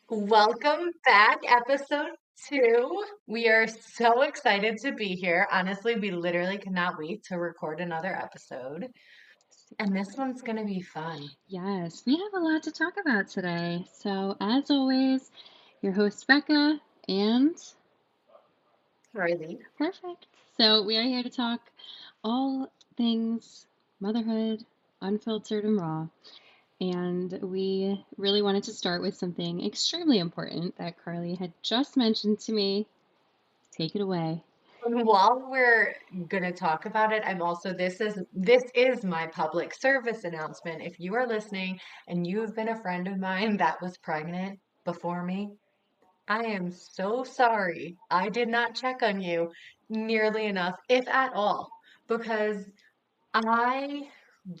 Welcome back, episode 2. We are so excited to be here. Honestly, we literally cannot wait to record another episode. And this one's going to be fun. Yes, we have a lot to talk about today. So, as always, your host Becca and Riley. perfect. So, we are here to talk all things motherhood, unfiltered and raw. And we really wanted to start with something extremely important that Carly had just mentioned to me. Take it away. And while we're going to talk about it, this is my public service announcement. If you are listening and you've been a friend of mine that was pregnant before me, I am so sorry. I did not check on you nearly enough, if at all, because I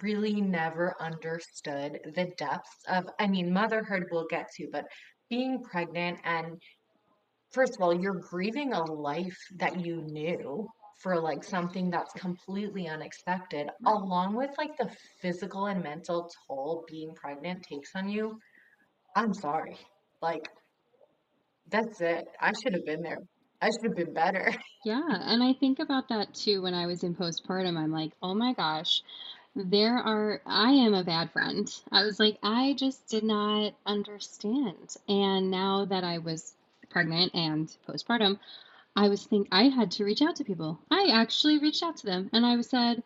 really never understood the depths of, I mean, motherhood we'll get to, but being pregnant and first of all, you're grieving a life that you knew for like something that's completely unexpected, Right. along with like the physical and mental toll being pregnant takes on you. I'm sorry. Like, that's it. I should have been there. I should have been better. Yeah, and I think about that too when I was in postpartum. I'm like, oh my gosh, I am a bad friend. I was like, I just did not understand. And now that I was pregnant and postpartum, I had to reach out to people. I actually reached out to them and I said,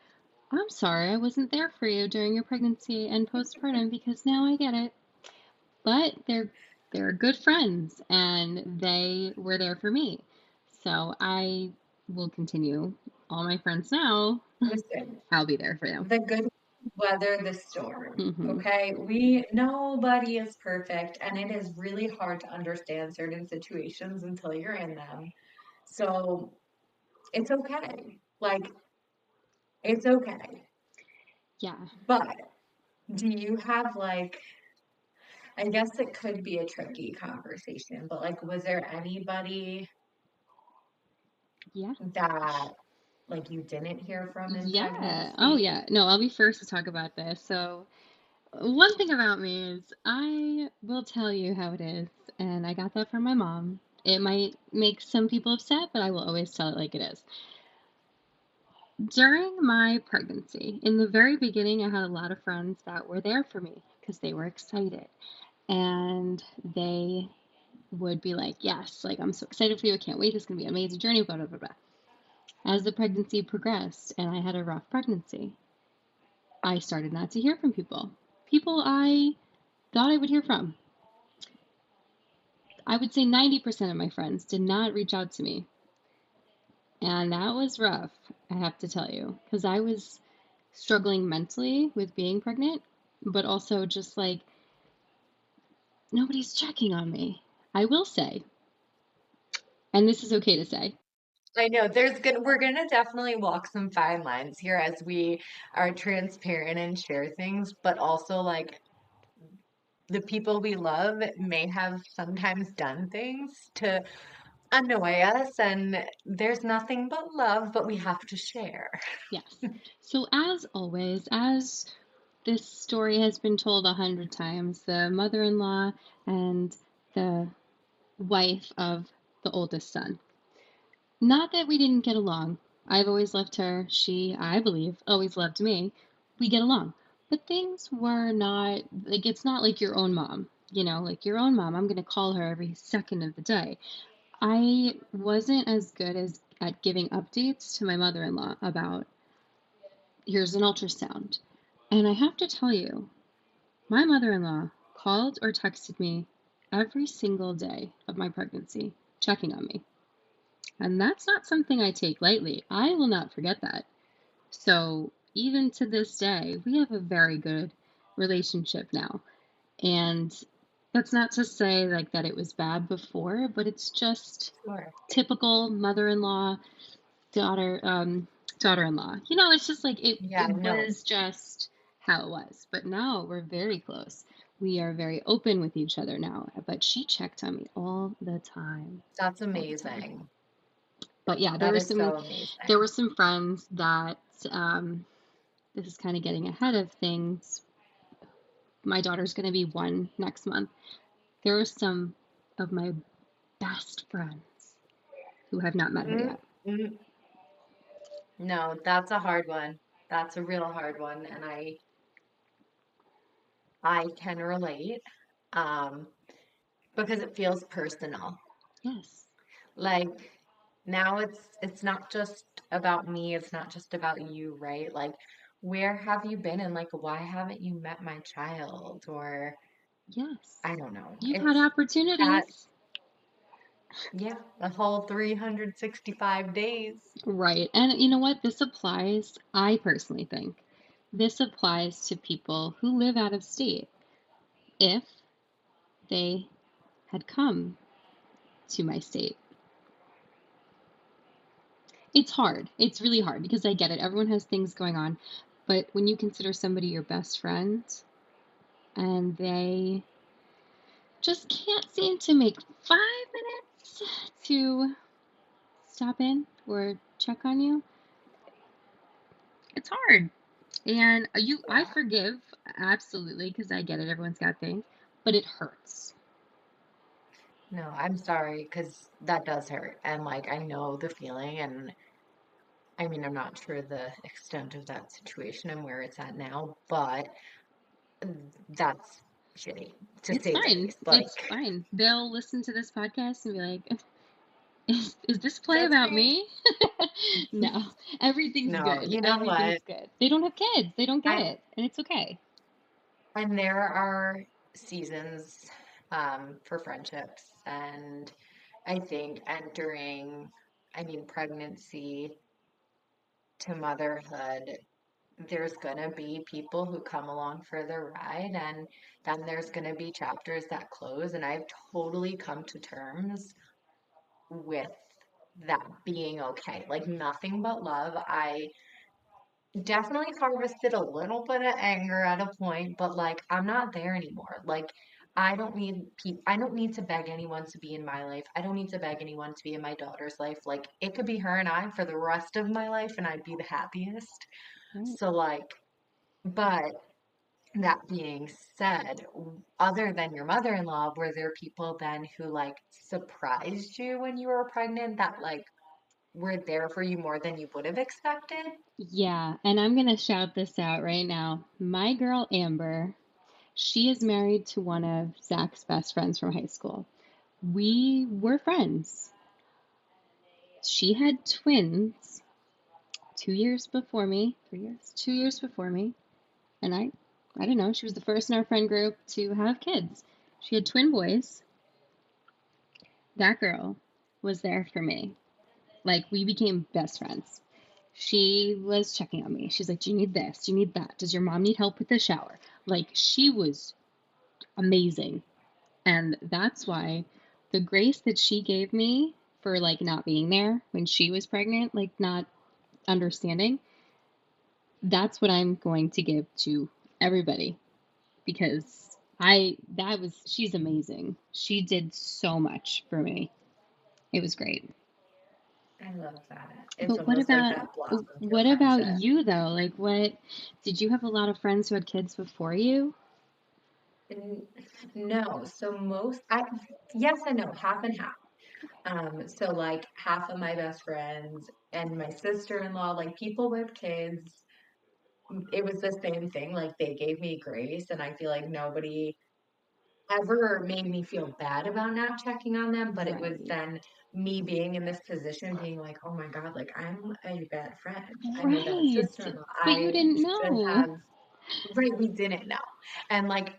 I'm sorry I wasn't there for you during your pregnancy and postpartum because now I get it. But they're good friends and they were there for me. So I will continue. All my friends now, Listen, I'll be there for you. the good weather the storm. Hmm. Okay. Nobody is perfect, and it is really hard to understand certain situations until you're in them. So it's okay. Like, it's okay. Yeah. But do you have like, I guess it could be a tricky conversation, but like, was there anybody Yeah. that like you didn't hear from in Yeah. Oh, pregnancy? yeah. No, I'll be first to talk about this. So, one thing about me is I will tell you how it is, and I got that from my mom. It might make some people upset, but I will always tell it like it is. During my pregnancy, in the very beginning, I had a lot of friends that were there for me because they were excited. And they would be like, yes, like, I'm so excited for you. I can't wait. It's going to be an amazing journey, blah, blah, blah, blah. As the pregnancy progressed and I had a rough pregnancy, I started not to hear from people. People I thought I would hear from. I would say 90% of my friends did not reach out to me. And that was rough, I have to tell you, because I was struggling mentally with being pregnant, but also just like nobody's checking on me. I will say, and this is okay to say. I know we're gonna definitely walk some fine lines here as we are transparent and share things, but also like the people we love may have sometimes done things to annoy us, and there's nothing but love, but we have to share. Yes. So, as always, as this story has been told 100 times, the mother in law and the wife of the oldest son. Not that we didn't get along. I've always loved her. She, I believe, always loved me. We get along. But things were not like it's not like your own mom. Like your own mom, I'm going to call her every second of the day. I wasn't as good as at giving updates to my mother-in-law about here's an ultrasound. And I have to tell you, my mother-in-law called or texted me every single day of my pregnancy, checking on me. And that's not something I take lightly. I will not forget that. So even to this day, we have a very good relationship now. And that's not to say like that it was bad before, but it's just Sure. typical mother-in-law, daughter, daughter-in-law. It's just like Yeah, it no, was just how it was. But now we're very close. We are very open with each other now. But she checked on me all the time. that's All the time. amazing. But yeah, That is so amazing. there were some friends that this is kind of getting ahead of things. My daughter's going to be 1 next month. There were some of my best friends who have not met her Mm, yet. mm. No, that's a hard one. That's a real hard one, and I can relate. Um, because it feels personal. Yes. Like now it's not just about me, it's not just about you, right? Like where have you been and like why haven't you met my child? Or Yes. I don't know. You've had It's at opportunities. yeah, the whole 365 days. Right. And you know what? This applies, I personally think, this applies to people who live out of state. If they had come to my state, it's hard. It's really hard because I get it. Everyone has things going on. But when you consider somebody your best friend and they just can't seem to make 5 minutes to stop in or check on you, it's hard. And I Yeah. forgive absolutely because I get it. Everyone's got things, but it hurts. No, I'm sorry because that does hurt. And like I know the feeling and I mean I'm not sure the extent of that situation and where it's at now, but that's shitty to It's say the fine. least. It's Like fine. They'll listen to this podcast and be like, is this play that's about me. me? No, everything's No, good. you know Everything's what? good. They don't have kids. They don't get I it. And it's okay. and there are seasons for friendships, and I think entering, I mean, pregnancy to motherhood, there's gonna be people who come along for the ride, and then there's gonna be chapters that close, and I've totally come to terms with that being okay. Like nothing but love. I definitely harvested a little bit of anger at a point, but like I'm not there anymore. Like I don't need to beg anyone to be in my life. I don't need to beg anyone to be in my daughter's life. Like it could be her and I for the rest of my life and I'd be the happiest. Right. So like, but that being said, other than your mother-in-law, were there people then who like surprised you when you were pregnant that like were there for you more than you would have expected? Yeah, and I'm gonna shout this out right now. My girl Amber, she is married to one of Zach's best friends from high school. We were friends. She had twins 2 years before me, 3 years, 2 years before me, and I don't know, she was the first in our friend group to have kids. She had twin boys. That girl was there for me. Like, we became best friends. She was checking on me. She's like, do you need this? Do you need that? Does your mom need help with the shower? Like, she was amazing. And that's why the grace that she gave me for like not being there when she was pregnant, like not understanding, that's what I'm going to give to everybody because she's amazing. She did so much for me. It was great. I love that. It's But what almost like about that blossomed your what about friendship. you though? Like what did you have a lot of friends who had kids before you? N- No, so yes and no, half and half. So like half of my best friends and my sister-in-law, like people with kids, it was the same thing. Like they gave me grace, and I feel like nobody ever made me feel bad about not checking on them, but it was Right. then me being in this position being like, oh my God, like I'm a bad friend. I'm a bad Right. sister-in-law. But you I didn't should know. have, right, we didn't know. And like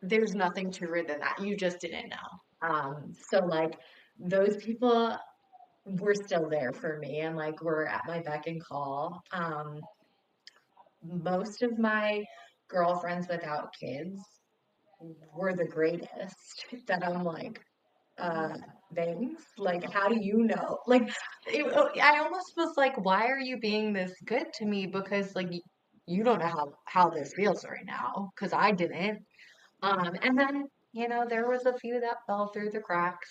there's nothing truer than that. You just didn't know. So like those people were still there for me and like were at my beck and call. Most of my girlfriends without kids were the greatest that I'm like, uh, thanks. Like, how do you know? Like, I almost was like, why are you being this good to me? Because like you don't know how this feels right now, because I didn't. And then, there was a few that fell through the cracks.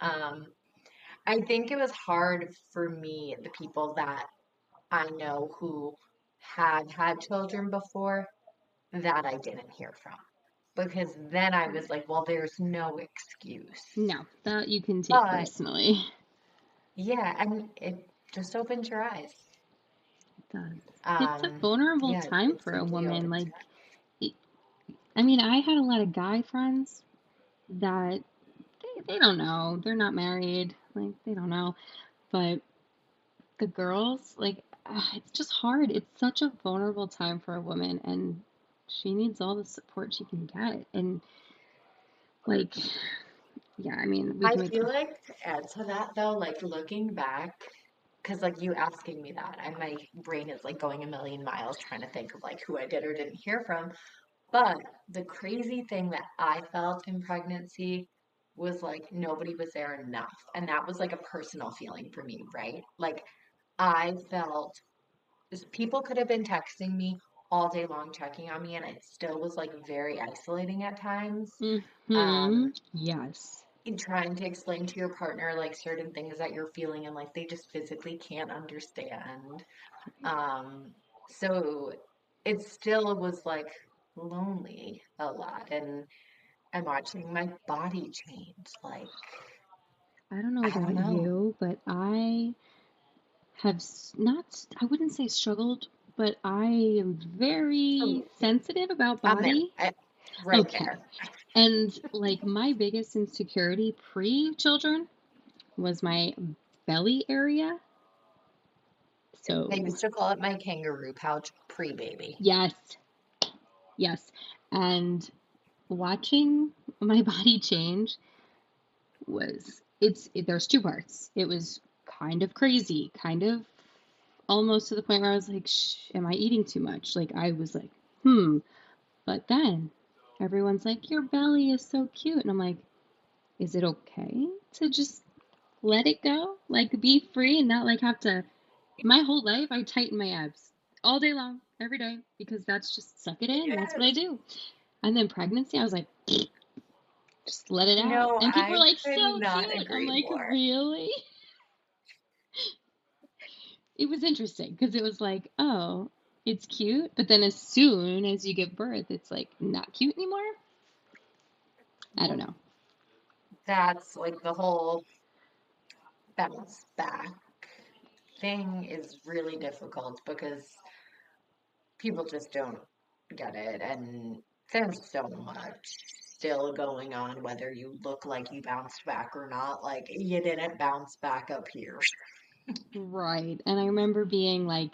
Um, I think it was hard for me, the people that I know who had had children before, that I didn't hear from. because then I was like, well, there's no excuse. No, that you can take But personally. yeah, and it just opens your eyes. It does. It's a Um, vulnerable yeah, time it for a simply woman. opens Like, your eyes. it, I mean, I had a lot of guy friends that they don't know. They're not married. Like, they don't know. But the girls, like, it's just hard. It's such a vulnerable time for a woman, and she needs all the support she can get. And, like, yeah, I mean, we I can make, feel like to add to that though, like looking back, because like you asking me that, and my brain is like going a million miles trying to think of like who I did or didn't hear from. But the crazy thing that I felt in pregnancy was like nobody was there enough. And that was like a personal feeling for me, right? Like I felt people could have been texting me all day long, checking on me, and it still was like very isolating at times. mm-hmm, Um, yes. in trying to explain to your partner like certain things that you're feeling and like they just physically can't understand. Um, so it still was like lonely a lot. And I'm watching my body change. Like, I don't know I don't about know. you, but I have not, I wouldn't say struggled, but I am very Oh, sensitive about I'm there. body. Right Okay. there. And like my biggest insecurity pre children was my belly area. I So, used to call it my kangaroo pouch pre-baby. yes, yes. And watching my body change there's two parts. It was kind of crazy, kind of almost to the point where I was like, am I eating too much? Like, I was like, hmm. But then everyone's like, your belly is so cute. And I'm like, is it okay to just let it go? Like, be free and not like have to. My whole life, I tighten my abs all day long, every day, because that's just suck it in. That's what I Yes. do. And then pregnancy, I was like, just let it out. No, And people were I like, could so not cute. I'm agree like, more. really? It was interesting because it was like, oh, it's cute. But then as soon as you give birth, it's like not cute anymore. I don't know. That's like the whole bounce back thing is really difficult because people just don't get it. And there's so much still going on, whether you look like you bounced back or not. Like, you didn't bounce back up here. Right. And I remember being like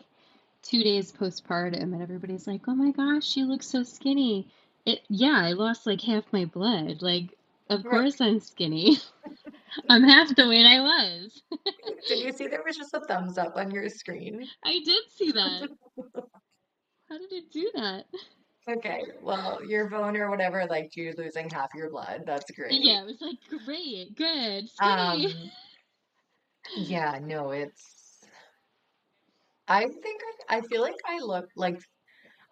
2 days postpartum, and everybody's like, oh my gosh, you look so skinny. Yeah, I lost like half my blood. Like, of Right. course I'm skinny. I'm half the weight I was. Did you see there was just a thumbs up on your screen? I did see that. How did it do that? Okay, well, your phone or whatever liked you losing half your blood. That's great. Yeah, it was like, great, good, skinny. Um, yeah, no, I think I feel like I look like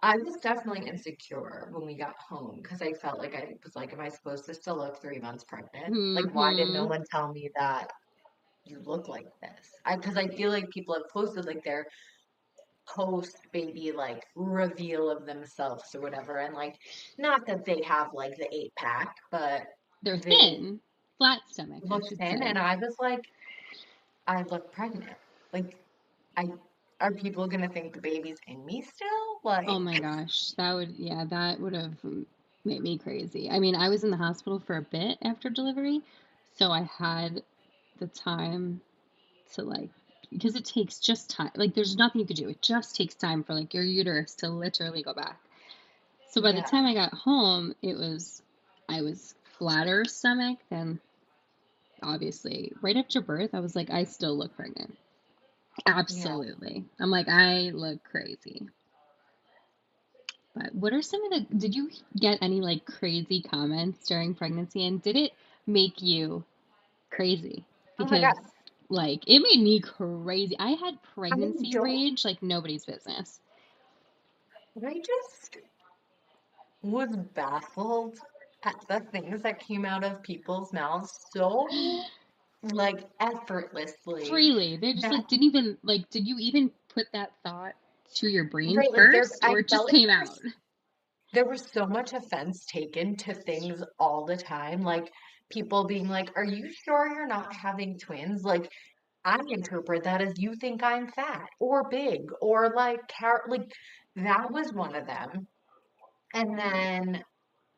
I was definitely insecure when we got home because I felt like I was like, am I supposed to still look 3 months pregnant? Like, why did no Mm-hmm. one tell me that you look like this? Because I feel like people have posted like their post baby like reveal of themselves or whatever, and like, not that they have like the 8 pack, but They're they thin. Flat stomach, I look should thin, say. and I was like, I look pregnant. Like, I are people gonna think the baby's in me still? Oh Like, my gosh, that would have made me crazy. I mean, I was in the hospital for a bit after delivery, so I had the time to like, because it takes just time. Like, there's nothing you could do. It just takes time for like your uterus to literally go back. So by the yeah, time I got home, I was flatter stomach. Then obviously, right after birth, I was like, I still look pregnant. yeah. Absolutely. I'm like, I look crazy. But what are some of did you get any like crazy comments during pregnancy, and did it make you crazy? Oh my God. Because like it made me crazy. I had I pregnancy don't, rage like nobody's business. I just was baffled at the things that came out of people's mouths so like effortlessly Freely. They just that, like didn't even like did you even put that thought to your brain right, like first or I it just felt like came out? there was so much offense taken to things all the time, like people being like, "Are you sure you're not having twins?" Like I interpret that as you think I'm fat or big or like that was one of them. And then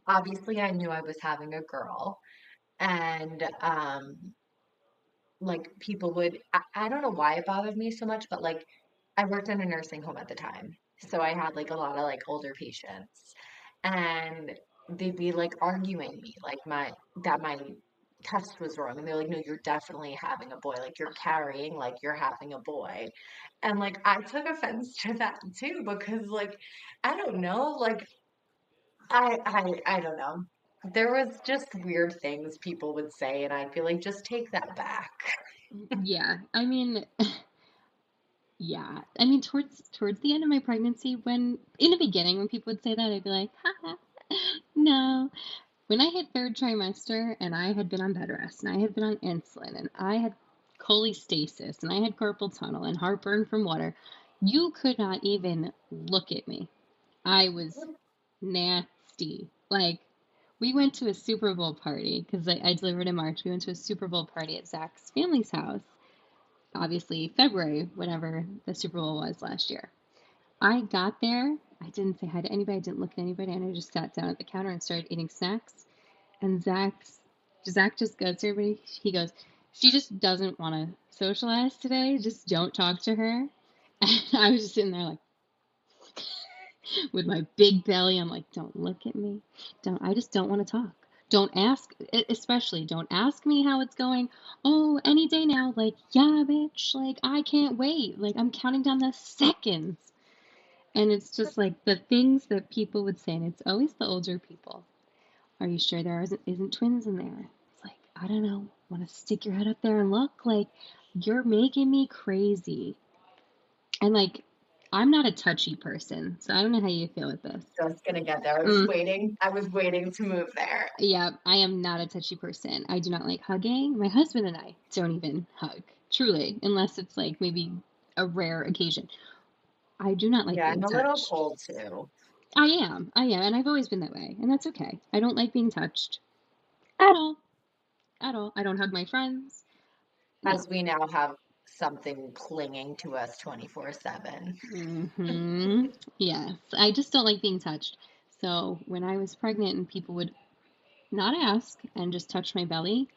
obviously I knew I was having a girl and like people would I don't know why it bothered me so much, but like I worked in a nursing home at the time. So I had like a lot of like older patients and they'd be like arguing me like my test was wrong and they're like, no, you're definitely having a boy, like you're carrying like you're having a boy. And like I took offense to that too because like I don't know, like I don't know. There was just weird things people would say and I feel like just take that back. Yeah, I mean, yeah, I mean, towards the end of my pregnancy, when in the beginning when people would say that, I'd be like, haha, no. When I hit third trimester and I had been on bed rest and I had been on insulin and I had cholestasis and I had carpal tunnel and heartburn from water, you could not even look at me. I was nasty. Like, we went to a Super Bowl party because I delivered in March. We went to a Super Bowl party at Zach's family's house, obviously February, whenever the Super Bowl was last year. I got there. I didn't say hi to anybody. I didn't look at anybody. And I just sat down at the counter and started eating snacks. And Zach just goes to everybody. He goes, she just doesn't want to socialize today. Just don't talk to her. And I was just sitting there like with my big belly. I'm like, don't look at me. I just don't want to talk. Don't ask, especially don't ask me how it's going. Oh, any day now. Like, yeah, bitch. Like, I can't wait. Like, I'm counting down the seconds. And it's just like the things that people would say, and it's always the older people. Are you sure there isn't twins in there? It's like, I don't know. Want to stick your head up there and look? Like, you're making me crazy. And like, I'm not a touchy person, so I don't know how you feel with this. Just gonna get there. I was Mm, waiting. I was waiting to move there. yeah, I am not a touchy person. I do not like hugging. My husband and I don't even hug, truly, unless it's like maybe a rare occasion. I do not like Yeah, I'm being a little touched. cold too. I am, and I've always been that way, and that's okay. I don't like being touched at all, at all. I don't hug my friends. No. As we now have something clinging to us 24/7. Yes, I just don't like being touched. So when I was pregnant and people would not ask and just touch my belly,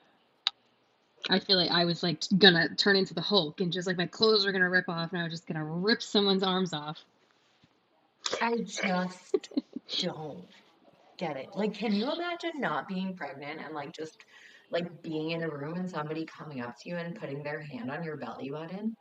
I feel like I was like gonna turn into the Hulk and just like my clothes were gonna rip off and I was just gonna rip someone's arms off. I just don't get it. Like, can you imagine not being pregnant and like just like being in a room and somebody coming up to you and putting their hand on your belly button?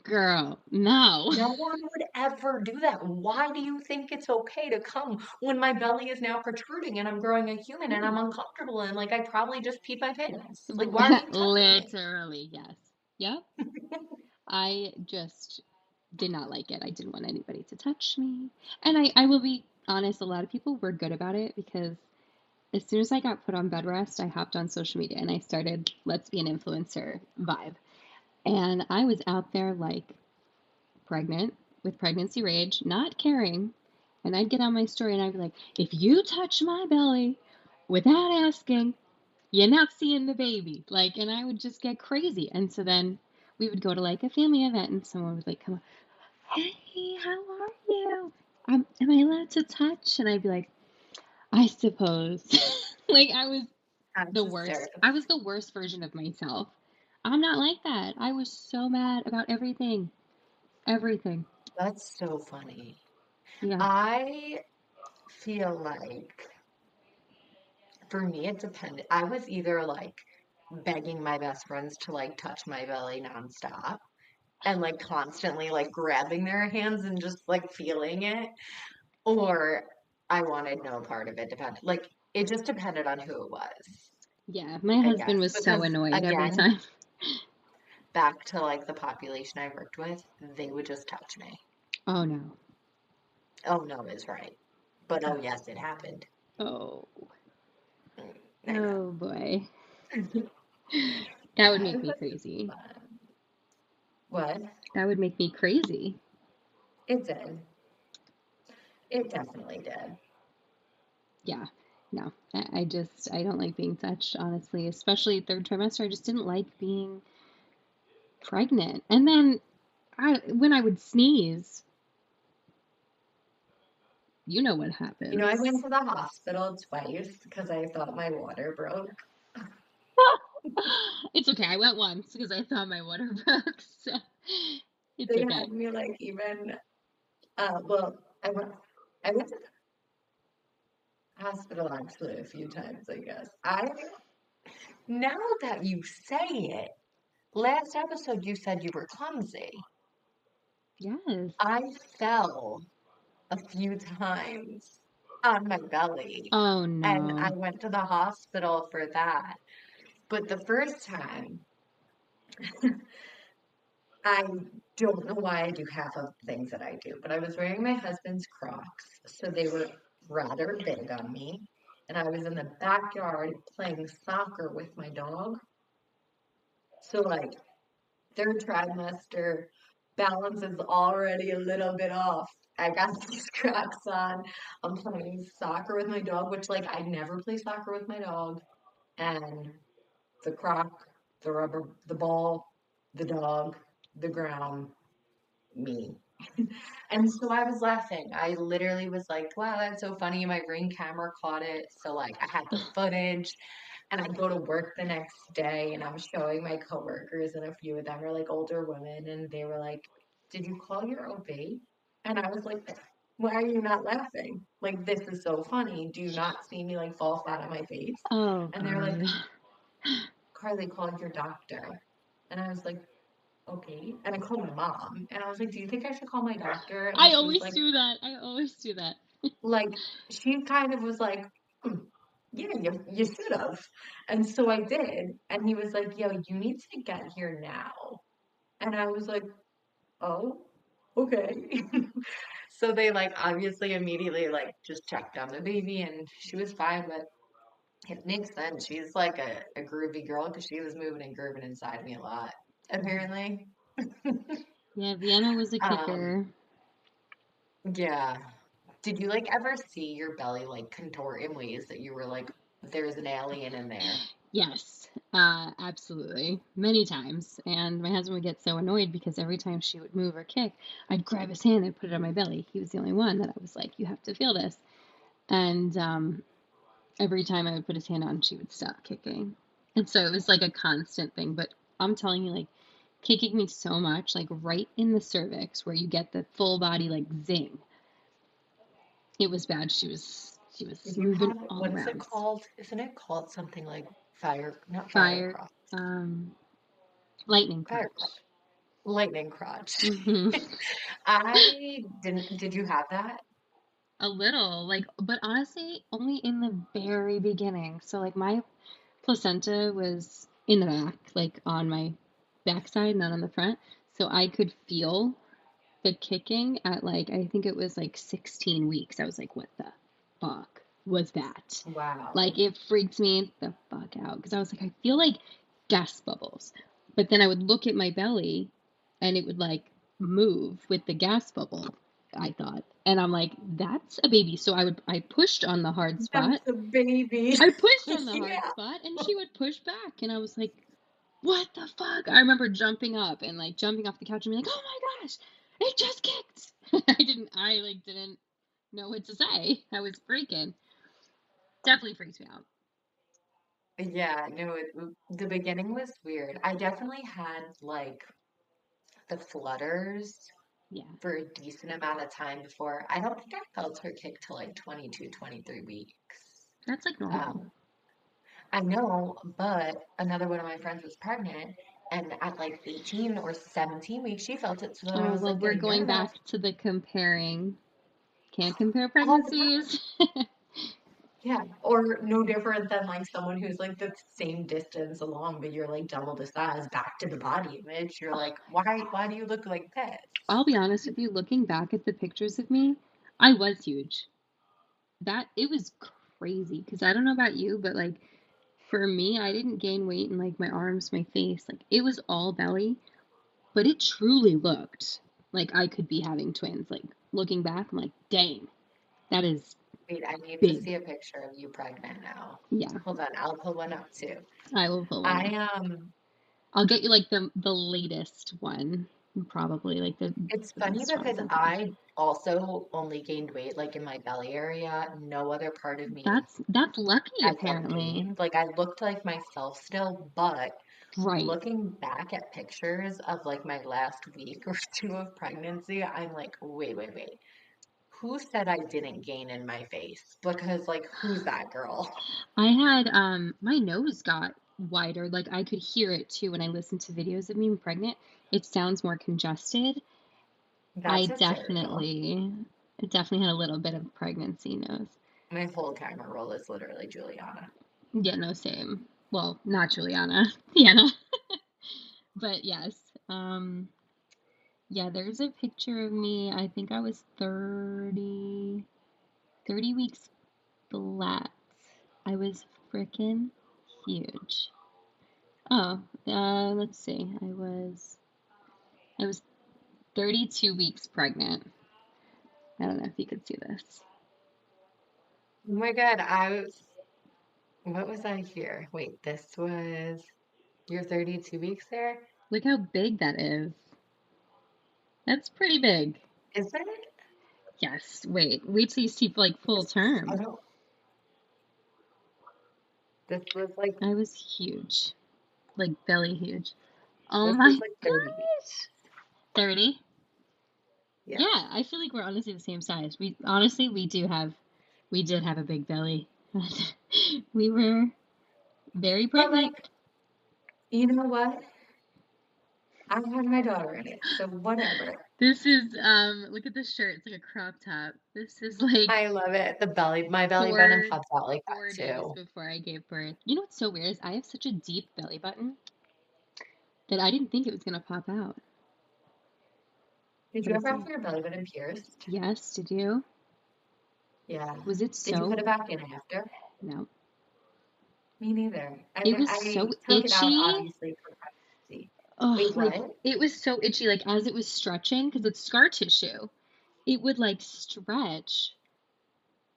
Girl, no. No one would ever do that. Why do you think it's okay to come when my belly is now protruding and I'm growing a human and I'm uncomfortable and like I probably just peed my pants? Like, why are you touching me? Literally, yes. Yep. I just did not like it. I didn't want anybody to touch me. And I will be honest, a lot of people were good about it because as soon as I got put on bed rest, I hopped on social media and I started let's be an influencer vibe. And I was out there like pregnant with pregnancy rage, not caring. And I'd get on my story and I'd be like, if you touch my belly without asking, you're not seeing the baby. Like, and I would just get crazy. And so then we would go to like a family event and someone would like come up, hey, how are you? Am I allowed to touch? And I'd be like, I suppose. Like I was That's the worst. hysterical. I was the worst version of myself. I'm not like that. I was so mad about everything. Everything. That's so funny. Yeah. I feel like for me it depended. I was either like begging my best friends to like touch my belly nonstop and like constantly like grabbing their hands and just like feeling it, or I wanted no part of it. Depended, like it just depended on who it was, Yeah. My I husband guess. was so Because annoyed every again, time. back to like the population I worked with, they would just touch me. Oh no. Oh no is right. But oh yes, it happened. Oh. I know. Oh boy. That would Yeah, make it me was crazy. fun. What? That would make me crazy. It did. It definitely did. Yeah, no, I don't like being touched, honestly, especially third trimester. I just didn't like being pregnant. And then when I would sneeze, you know what You know, I went happens. to the hospital twice because I thought my water broke. It's okay. I went once because I thought my water broke, so it's They had okay. me like even well, I went to the hospital actually a few times, I guess. I Now that you say it, last episode you said you were clumsy. Yes. I fell a few times on my belly Oh and I no. went to the hospital for that. But the first time, I don't know why I do half of the things that I do, but I was wearing my husband's Crocs, so they were rather big on me. And I was in the backyard playing soccer with my dog. So, like, third trimester, balance is already a little bit off. I got these Crocs on. I'm playing soccer with my dog, which, like, I never play soccer with my dog. And the Croc, the rubber, the ball, the dog, the ground, me. And so I was laughing. I literally was like, wow, that's so funny. My Ring camera caught it. So, like, I had the footage. And I go to work the next day and I'm showing my coworkers, and a few of them are like older women. And they were like, did you call your OB? And I was like, why are you not laughing? Like, this is so funny. Do you not see me like fall flat on my face? Oh And they're like, God. Carly, call your doctor. And I was like, okay. And I called my mom and I was like, do you think I should call my doctor? And I she was always do that. I always do that. like, she kind of was like, hmm, yeah, you should have. And so I did. And he was like, yo, you need to get here now. And I was like, oh, okay. So they like obviously immediately like just checked on the baby and she was fine, but it makes sense. She's like a groovy girl because she was moving and grooving inside me a lot, apparently. Yeah, Vienna was a Um, kicker. yeah. Did you like ever see your belly like contort in ways that you were like, there's an alien in there? Yes, absolutely. Many times. And my husband would get so annoyed because every time she would move or kick, I'd grab his hand and put it on my belly. He was the only one that I was like, you have to feel this. And every time I would put his hand on, she would stop kicking. And so it was like a constant thing. But I'm telling you, like, kicking me so much, like right in the cervix where you get the full body like zing. It was bad. She was You moving have, all what is it around. called? Isn't it called something like not fire Fire, cross, um, lightning fire crotch, crotch. lightning crotch. Hmm. Did you have that? A little, like, but honestly, only in the very beginning. So, like, my placenta was in the back, like on my backside, not on the front. So I could feel the kicking at like, I think it was like 16 weeks. I was like, what the fuck was that? Like, Wow. it freaked me the fuck out because I was like, I feel like gas bubbles. But then I would look at my belly and it would like move with the gas bubble, I thought. And I'm like, that's a baby. So I pushed on the hard spot. That's a baby. I pushed on the hard Yeah. spot and she would push back. And I was like, what the fuck? I remember jumping up and like jumping off the couch and being like, oh my gosh, it just kicked. I didn't know what to say. I was freaking. Definitely freaked me out. Yeah, no, the beginning was weird. I definitely had like the flutters Yeah, for a decent amount of time before. I don't think I felt her kick till like 22, 23 weeks. that's like normal. Um, I know, but another one of my friends was pregnant, and at like 18 or 17 weeks, she felt it. So then I Oh, was well, like we're getting going nervous back to the comparing. Can't compare all the time. pregnancies. Yeah, or no different than like someone who's like the same distance along, but you're like double the size. Back to the body image. You're like, why do you look like this? I'll be honest with you, looking back at the pictures of me, I was huge. That it was crazy because I don't know about you, but like for me, I didn't gain weight in like my arms, my face. Like it was all belly, but it truly looked like I could be having twins. Like looking back, I'm like, dang, that is. Wait, I need to Big. see a picture of you pregnant now. Yeah, Hold on, I'll pull one up too. I will pull one up. I I'll get you like the latest one, probably like it's the funny best one because looking. I also only gained weight like in my belly area. No other part of me That's lucky has apparently. gained. Like I looked like myself still, but Right. looking back at pictures of like my last week or two of pregnancy, I'm like, wait, wait, wait. Who said I didn't gain in my face? Because like, who's that girl? I had my nose got wider. Like I could hear it too when I listened to videos of me pregnant. It sounds more congested. I That's hysterical. definitely had a little bit of pregnancy nose. My whole camera roll is literally Juliana. Yeah, no, same. Well, not Juliana, Sienna. But yes, yeah, there's a picture of me. I think I was 30 weeks flat. I was freaking huge. Oh, let's see. I was 32 weeks pregnant. I don't know if you could see this. Oh my God, what was I here? Wait, this was, you're 32 weeks there? Look how big that is. That's pretty big. Is it? Yes, wait till you see like full This, I term. don't, this was like, I was huge, like belly huge. Oh this my was like 30 weeks. gosh. 30? Yes. Yeah, I feel like we're honestly the same size. We did have a big belly. We were very But pregnant. like, you know what? I had my daughter in it, so whatever. This is look at this shirt. It's like a crop top. This is like I love it. My belly button four pops out like 4 days that before I gave birth. You know what's so weird is I have such a deep belly button that I didn't think it was gonna pop out, Did but you it ever did. have your belly button pierced? Yes, did you? Yeah. Was it Did you put so? it back in after? No. Me neither. It was I so took it out itchy. obviously for pregnancy. Oh, Wait, like what? it was so itchy. Like as it was stretching, because it's scar tissue, it would like stretch,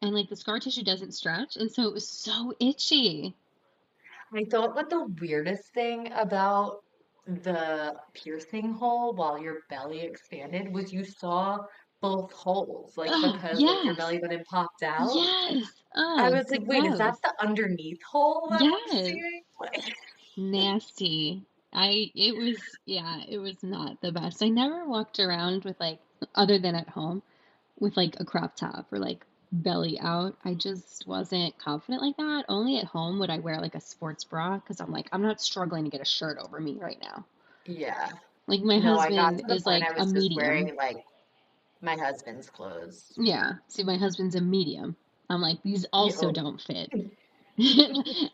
and like the scar tissue doesn't stretch, and so it was so itchy. I thought what the weirdest thing about the piercing hole while your belly expanded was you saw both holes, like Oh, because like your yes, belly button popped out. yes. I Oh, was like, wait, is that gross. the underneath hole that I'm Yes. seeing? Like, Nasty. It was, yeah, it was not the best. I never walked around with like, other than at home, with like a crop top or like belly out. I just wasn't confident like that. Only at home would I wear like a sports bra because I'm like, I'm not struggling to get a shirt over me right now. yeah. Like my No, I got husband to the is point like I a was just medium. wearing like my husband's clothes. Yeah. See, my husband's a medium. I'm like, these also You, don't fit.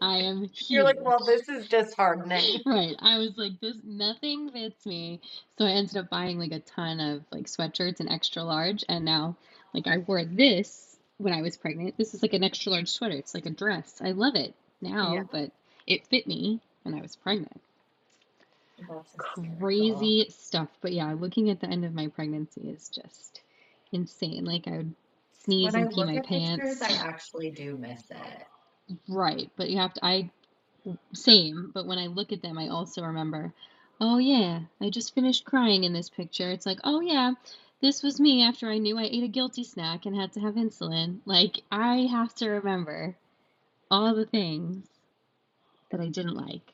I am you're like, well, huge. this is just hardening. Right. I was like, this nothing fits me. So I ended up buying like a ton of like sweatshirts and extra large. And now, like, I wore this when I was pregnant. This is like an extra large sweater. It's like a dress. I love it Yeah, now, but it fit me when I was pregnant. that's hysterical. Crazy stuff. But yeah, looking at the end of my pregnancy is just insane. Like, I would sneeze When I and pee look my at pictures, pants. I actually do miss it. Right. But you have to, same, but when I look at them, I also remember, oh yeah, I just finished crying in this picture. It's like, oh yeah, this was me after I knew I ate a guilty snack and had to have insulin. Like, I have to remember all the things that I didn't like.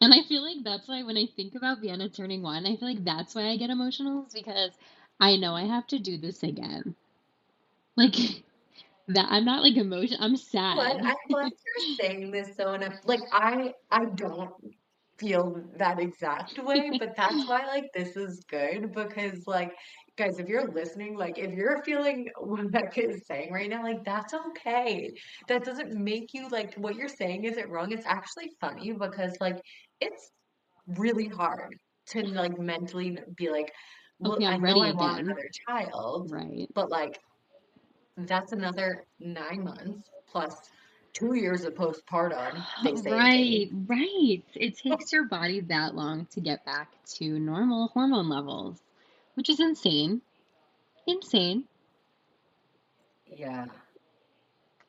And I feel like that's why when I think about Vienna turning 1, I feel like that's why I get emotional, is because I know I have to do this again. Like, that I'm not like emotion, I'm What? sad. I'm glad you're saying this so enough. Like I don't feel that exact way, but that's why like this is good because like guys, if you're listening, like if you're feeling what Becca is saying right now, like that's okay. That doesn't make you like what you're saying isn't wrong. It's actually funny because like it's really hard to like mentally be like, well, Okay, I I'm know ready I want again. another child, Right. but like that's another 9 months plus 2 years of postpartum, they say it Right, takes. right. It takes your body that long to get back to normal hormone levels, which is insane. Insane. Yeah.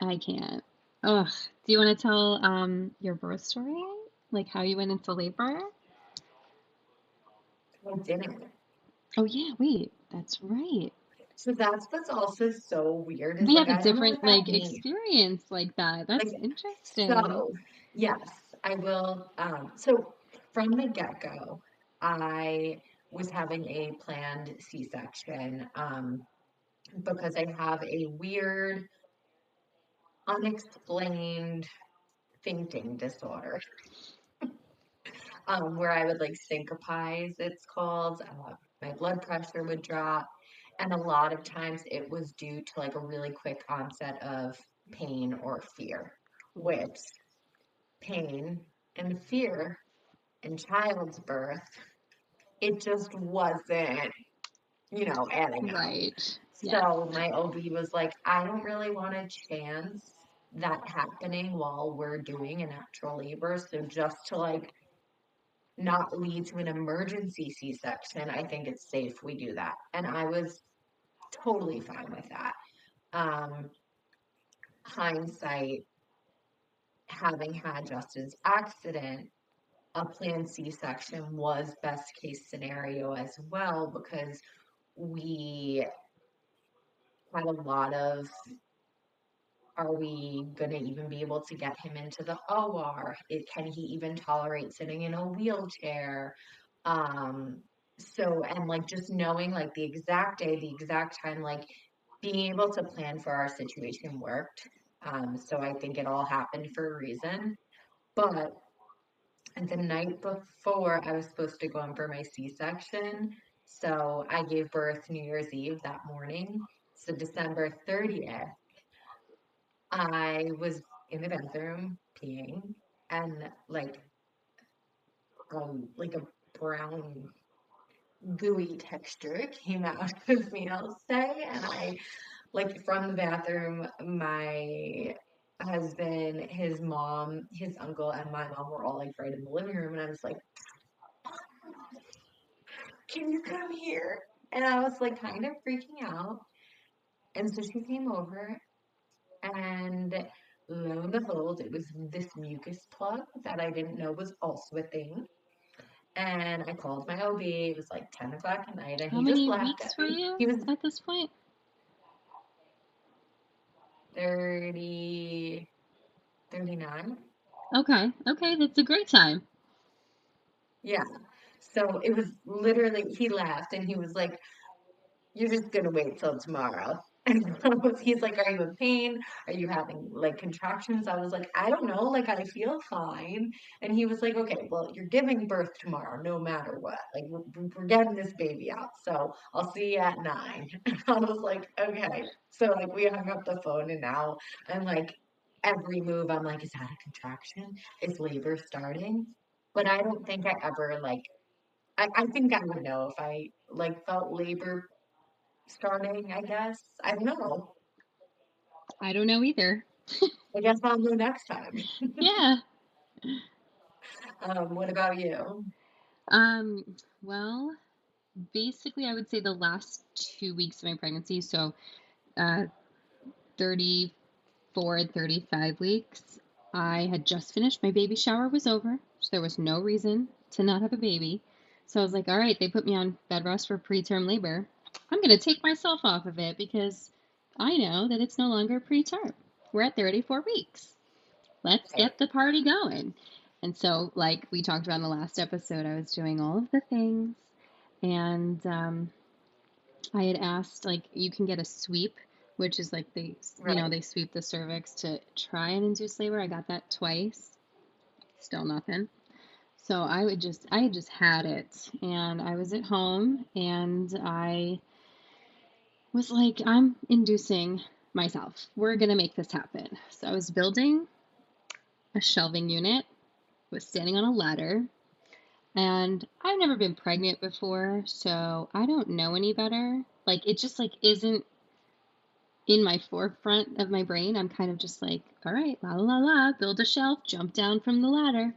I can't. Ugh. Do you want to tell your birth story? Like how you went into labor? I didn't. Oh yeah, wait, that's right. So that's what's also so weird is We like have a I don't know different what that like means. experience like that. Like That's interesting. so yes, I will so from the get-go, I was having a planned C-section because I have a weird unexplained fainting disorder where I would like syncopize, it's called. My blood pressure would drop. And a lot of times it was due to like a really quick onset of pain or fear, which pain and fear in child's birth, it just wasn't, adding up. Right. Yes. So my OB was like, I don't really want to chance that happening while we're doing a natural labor. So just to like not lead to an emergency C-section, I think it's safe we do that. And I was totally fine with that. Um, Hindsight, having had Justin's accident, a planned C-section was best case scenario as well because we had a lot of are we going to even be able to get him into the OR? Can he even tolerate sitting in a wheelchair? Um, and like just knowing like the exact day, the exact time, like being able to plan for our situation worked. So I think it all happened for a reason. But the night before I was supposed to go in for my C-section, so I gave birth New Year's Eve that morning. So December 30th, I was in the bathroom peeing and like a brown gooey texture came out of me, I'll say. And I like from the bathroom, my husband, his mom, his uncle, and my mom were all like right in the living room. And I was like, can you come here? And I was like kind of freaking out. And so she came over and lo and behold, it was this mucus plug that I didn't know was also a thing. And I called my OB. It was like 10 o'clock at night, and How he just many laughed at weeks were me. you He was at this point? 30, 39. Okay. Okay, that's a great time. Yeah. So it was literally, he laughed and he was like, you're just gonna wait till tomorrow. And he's like, are you in pain? Are you having like contractions? I was like, I don't know, like I feel fine. And he was like, okay, well, you're giving birth tomorrow, no matter what. Like we're getting this baby out, so I'll see you at 9. And I was like, okay. So like we hung up the phone, and now I'm like, every move, I'm like, is that a contraction? Is labor starting? But I don't think I ever like. I think I would know if I like felt labor starting, I guess. I don't know. I don't know either. I guess I'll know next time. Yeah. What about you? Um, well, basically I would say the last 2 weeks of my pregnancy, so uh 34 and 35 weeks, I had just finished. My baby shower was over, so there was no reason to not have a baby. So I was like, all right, they put me on bed rest for preterm labor. I'm going to take myself off of it because I know that it's no longer preterm. We're at 34 weeks. Let's Right. get the party going. And so, like we talked about in the last episode, I was doing all of the things. And I had asked, like, you can get a sweep, which is like Right. they sweep the cervix to try and induce labor. I got that twice, still nothing. So I had just had it, and I was at home, and I was like, I'm inducing myself. We're gonna make this happen. So I was building a shelving unit, was standing on a ladder, and I've never been pregnant before, so I don't know any better. Like it just like isn't in my forefront of my brain. I'm kind of just like, all right, la la la la, build a shelf, jump down from the ladder.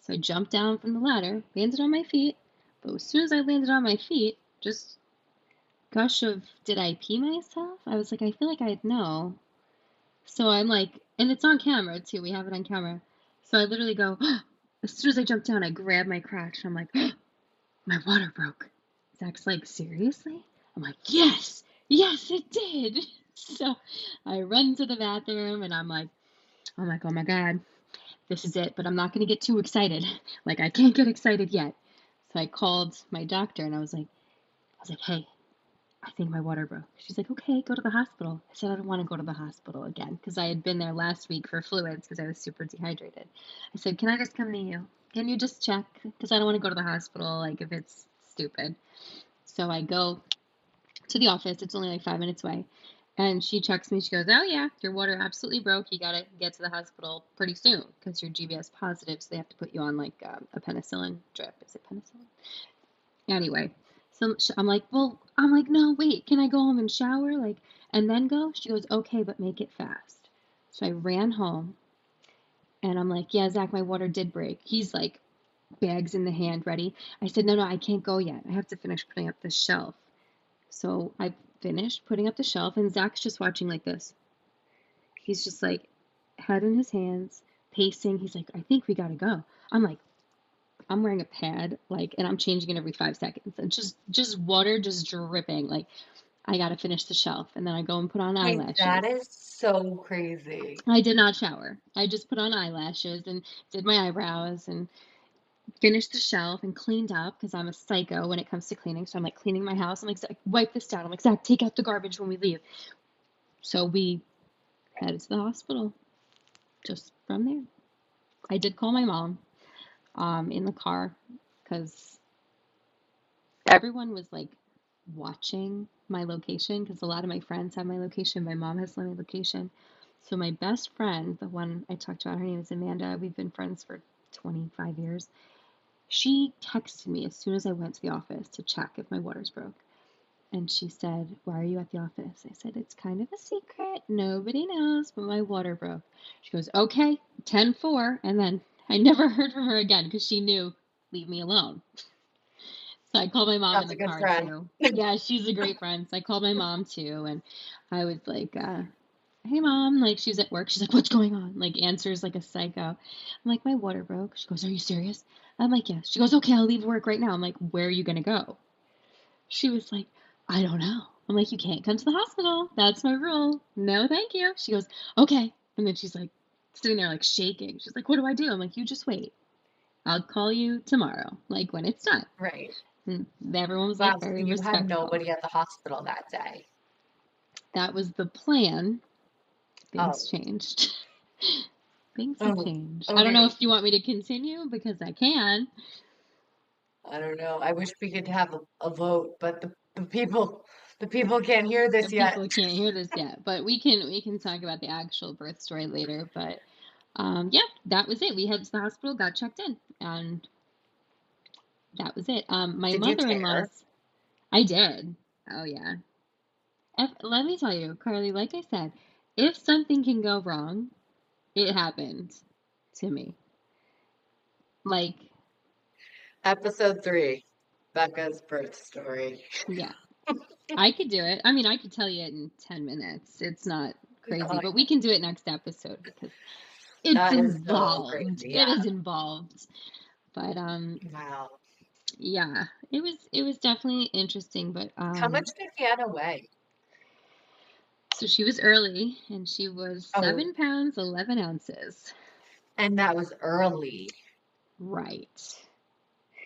So I jumped down from the ladder, landed on my feet, but as soon as I landed on my feet, just gush of, did I pee myself? I was like, I feel like I'd know. So I'm like, and it's on camera too. We have it on camera. So I literally go, as soon as I jump down, I grab my crotch and I'm like, my water broke. Zach's like, seriously? I'm like, yes, yes, it did. So I run to the bathroom and I'm like, oh my God, this is it. But I'm not going to get too excited. Like, I can't get excited yet. So I called my doctor and I was like, hey, I think my water broke. She's like, okay, go to the hospital. I said, I don't want to go to the hospital again because I had been there last week for fluids because I was super dehydrated. I said, can I just come to you? Can you just check? Because I don't want to go to the hospital, like, if it's stupid. So I go to the office. It's only like 5 minutes away. And she checks me. She goes, oh, yeah, your water absolutely broke. You got to get to the hospital pretty soon because you're GBS positive. So they have to put you on like a penicillin drip. Is it penicillin? Anyway, so I'm like, no, wait, can I go home and shower? Like, and then go? She goes, okay, but make it fast. So I ran home and I'm like, yeah, Zach, my water did break. He's like, bags in the hand, ready. I said, no, I can't go yet. I have to finish putting up the shelf. So I finished putting up the shelf, and Zach's just watching like this. He's just like, head in his hands, pacing. He's like, I think we gotta go. I'm like, I'm wearing a pad, like, and I'm changing it every 5 seconds, and just water just dripping. Like, I gotta finish the shelf, and then I go and put on Wait, that eyelashes. is so crazy. I did not shower. I just put on eyelashes and did my eyebrows and finished the shelf and cleaned up because I'm a psycho when it comes to cleaning. So I'm like cleaning my house. I'm like, Zach, wipe this down. I'm like, Zach, take out the garbage when we leave. So we headed to the hospital just from there. I did call my mom in the car because everyone was like watching my location because a lot of my friends have my location. My mom has my location. So my best friend, the one I talked about, her name is Amanda. We've been friends for 25 years. She texted me as soon as I went to the office to check if my waters broke. And she said, why are you at the office? I said, it's kind of a secret. Nobody knows, but my water broke. She goes, okay, 10-4. And then I never heard from her again because she knew, leave me alone. So I called my mom in That's the a good car friend. too. Yeah, she's a great friend. So I called my mom too. And I was like, hey mom, like she's at work. She's like, what's going on? Like answers like a psycho. I'm like, my water broke. She goes, are you serious? I'm like, yes. She goes, okay, I'll leave work right now. I'm like, where are you going to go? She was like, I don't know. I'm like, you can't come to the hospital. That's my rule. No, thank you. She goes, okay. And then she's like sitting there like shaking. She's like, what do I do? I'm like, you just wait. I'll call you tomorrow, like when it's done. Right. And everyone was Wow, like so very you had respectful. nobody at the hospital that day. That was the plan. Things Oh, changed. Things have oh, changed. I don't know okay. if you want me to continue because I can. I don't know. I wish we could have a vote, but the people can't hear The this yet. people can't hear this yet, but we can talk about the actual birth story later. But yeah, that was it. We headed to the hospital, got checked in, and that was it. My Did you tear? mother-in-law's, I did. Oh yeah. Let me tell you, Carly, like I said, if something can go wrong, it happened to me. Like, Episode 3, Becca's birth story. yeah, I could do it. I mean, I could tell you it in 10 minutes. It's not No, crazy, but we can do it next episode because it's that is so involved. crazy. It Yeah. is involved. But Wow. yeah, it was definitely interesting, but How much did Hannah weigh? so she was early and she was Oh, 7 pounds 11 ounces. and that was early. Right.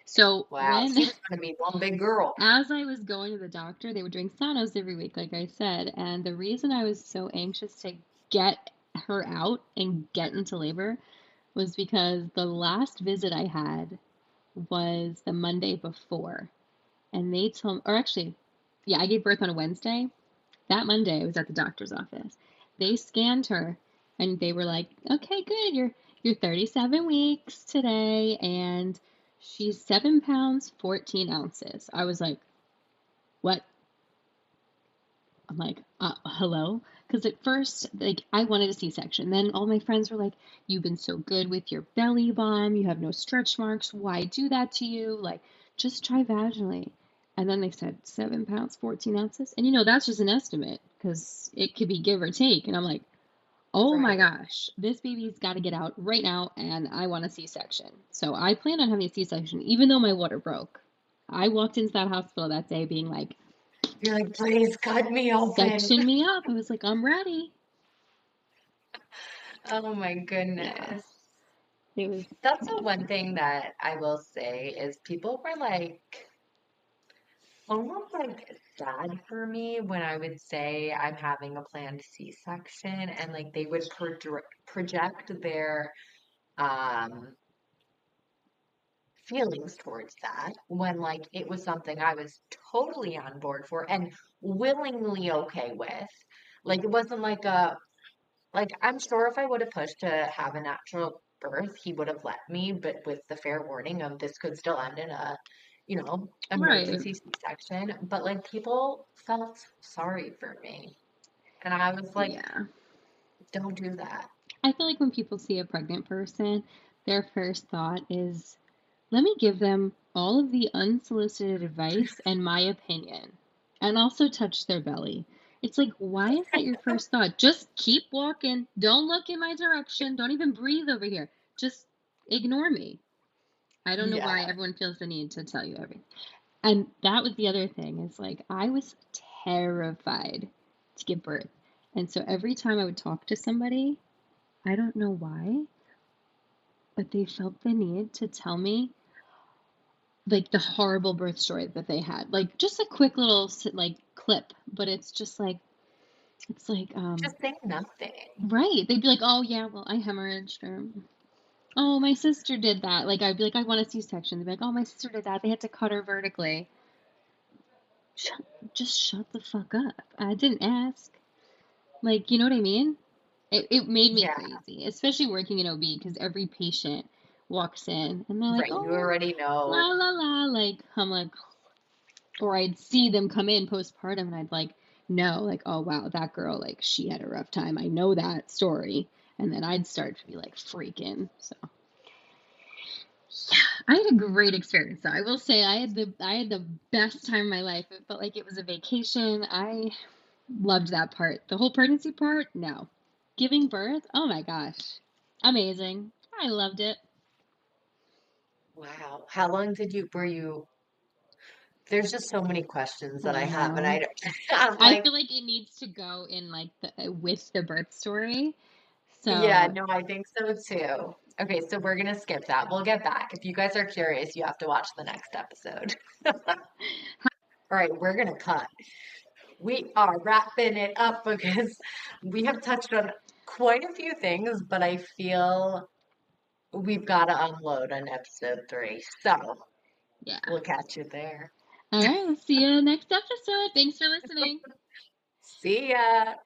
So Wow, when she was gonna be one big girl. as I was going to the doctor, they were doing sonos every week, like I said, and the reason I was so anxious to get her out and get into labor was because the last visit I had was the Monday before. And they told, or actually, yeah, I gave birth on a Wednesday. That Monday, I was at the doctor's office. They scanned her and they were like, "Okay, good. You're 37 weeks today and she's 7 pounds 14 ounces." I was like, "What?" I'm like, hello? Because at first, like, I wanted a C-section. Then all my friends were like, you've been so good with your belly bomb. You have no stretch marks. Why do that to you? Like, just try vaginally. And then they said 7 pounds, 14 ounces. And you know, that's just an estimate because it could be give or take. And I'm like, oh my Right. gosh, this baby's got to get out right now, and I want a C-section. So I plan on having a C-section, even though my water broke. I walked into that hospital that day being like, You're like, please cut me open. section me up. I was like, I'm ready. Oh my Yeah, goodness. it was That's the one nasty. thing that I will say is people were like almost like sad for me when I would say I'm having a planned C-section and like they would project their um feelings towards that when like it was something I was totally on board for and willingly okay with. Like it wasn't like a like I'm sure if I would have pushed to have a natural birth, he would have let me, but with the fair warning of this could still end in a, Right. emergency C-section. But like people felt sorry for me. And I was like, Yeah. don't do that. I feel like when people see a pregnant person, their first thought is, let me give them all of the unsolicited advice and my opinion, and also touch their belly. It's like, why is that your first thought? Just keep walking. Don't look in my direction. Don't even breathe over here. Just ignore me. I don't know why Yeah, everyone feels the need to tell you everything. And that was the other thing is like, I was terrified to give birth. And so every time I would talk to somebody, I don't know why, but they felt the need to tell me like the horrible birth story that they had. Like just a quick little like clip, but it's just like it's like just say nothing. right. They'd be like, "Oh yeah, well I hemorrhaged," or "Oh, my sister did that." Like I'd be like, "I want a C-section." They'd be like, "Oh, my sister did that. They had to cut her vertically." Shut, just shut the fuck up. I didn't ask. Like, you know what I mean? It made me Yeah, crazy, especially working in OB because every patient walks in and they're like, right. You "Oh, already know. la la la," like I'm like, or I'd see them come in postpartum and I'd like know like, oh wow, that girl like she had a rough time. I know that story. And then I'd start to be like freaking. So yeah, I had a great experience. So I will say I had the best time of my life. It felt like it was a vacation. I loved that part. The whole pregnancy part, no. Giving birth, oh my gosh. Amazing. I loved it. Wow. How long were you? There's just so many questions that I I have, and know. I'm I like, feel like it needs to go in like the with the birth story. yeah, So no, I think so too. Okay, so we're gonna skip that. We'll get back. If you guys are curious, you have to watch the next episode. All right, we're gonna cut. We are wrapping it up because we have touched on quite a few things, but I feel we've got to unload on episode 3. So yeah. we'll catch you there. All right, we'll see you next episode. Thanks for listening. See ya.